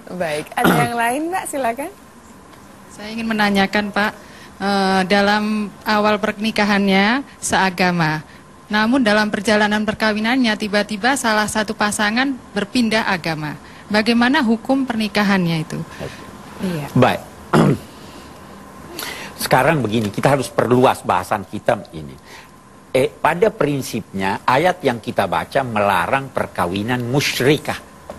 Baik, ada yang lain Mbak, silakan. Saya ingin menanyakan Pak, dalam awal pernikahannya seagama, namun dalam perjalanan perkawinannya tiba-tiba salah satu pasangan berpindah agama. Bagaimana hukum pernikahannya itu? Iya. Baik. Sekarang begini, kita harus perluas bahasan kita ini. Pada prinsipnya ayat yang kita baca melarang perkawinan musyrikah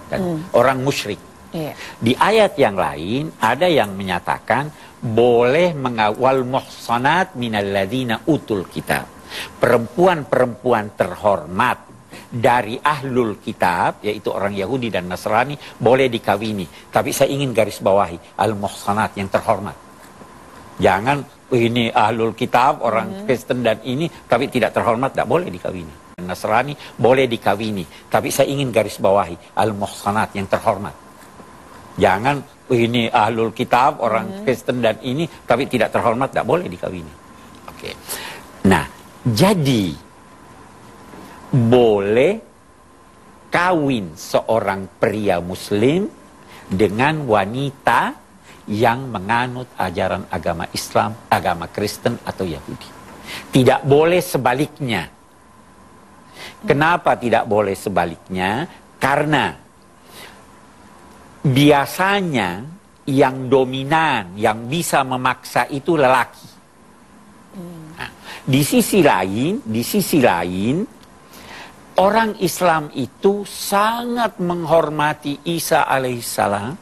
dan orang musyrik. Iya. Di ayat yang lain ada yang menyatakan boleh mengawal muhsanat minalladzina utul kitab. Perempuan-perempuan terhormat dari ahlul kitab, yaitu orang Yahudi dan Nasrani, boleh dikawini. Tapi saya ingin garis bawahi al-muhsanat, yang terhormat. Jangan ini ahlul kitab, orang Kristen dan ini, tapi tidak terhormat, tidak boleh dikawini. Nasrani boleh dikawini. Tapi saya ingin garis bawahi al-muhsanat, yang terhormat. Jangan ini ahlul kitab, orang Kristen dan ini, tapi tidak terhormat, tidak boleh dikawini. Oke. Nah, jadi boleh kawin seorang pria muslim dengan wanita yang menganut ajaran agama Islam, agama Kristen atau Yahudi. Tidak boleh sebaliknya. Kenapa tidak boleh sebaliknya? Karena biasanya yang dominan, yang bisa memaksa itu lelaki. Nah, di sisi lain, orang Islam itu sangat menghormati Isa alaihissalam,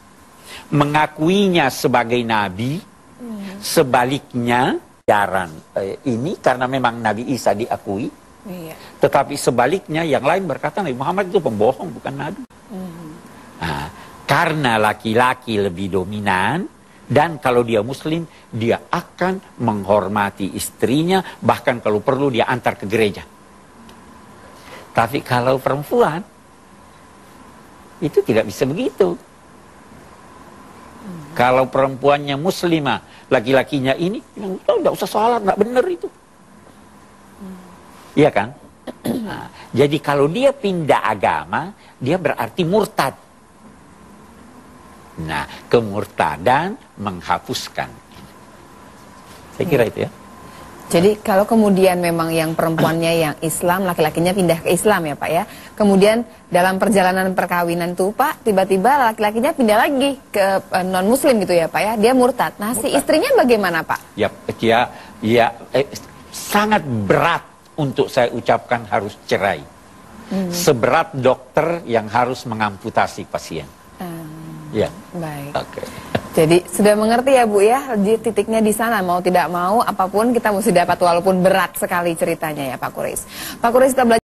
mengakuinya sebagai nabi. Sebaliknya, ajaran ini karena memang Nabi Isa diakui. Iya. Tetapi sebaliknya yang lain berkata Nabi Muhammad itu pembohong, bukan nabi. Nah, karena laki-laki lebih dominan, dan kalau dia muslim, dia akan menghormati istrinya, bahkan kalau perlu dia antar ke gereja. Tapi kalau perempuan, itu tidak bisa begitu. Kalau perempuannya muslimah, laki-lakinya ini, tidak usah sholat, nggak benar itu. Iya kan? Nah, jadi kalau dia pindah agama, dia berarti murtad. Nah, kemurtadan menghapuskan. Saya kira itu ya. Jadi kalau kemudian memang yang perempuannya yang Islam, laki-lakinya pindah ke Islam ya Pak ya. Kemudian dalam perjalanan perkawinan tuh Pak, tiba-tiba laki-lakinya pindah lagi ke non-muslim gitu ya Pak ya. Dia murtad. Nah, si istrinya bagaimana Pak? Ya, sangat berat untuk saya ucapkan harus cerai. Seberat dokter yang harus mengamputasi pasien. Ya. Baik. Oke. Jadi sudah mengerti ya Bu ya, titiknya di sana, mau tidak mau apapun kita mesti dapat walaupun berat sekali ceritanya ya Pak Kureis. Pak Kureis, kita belajar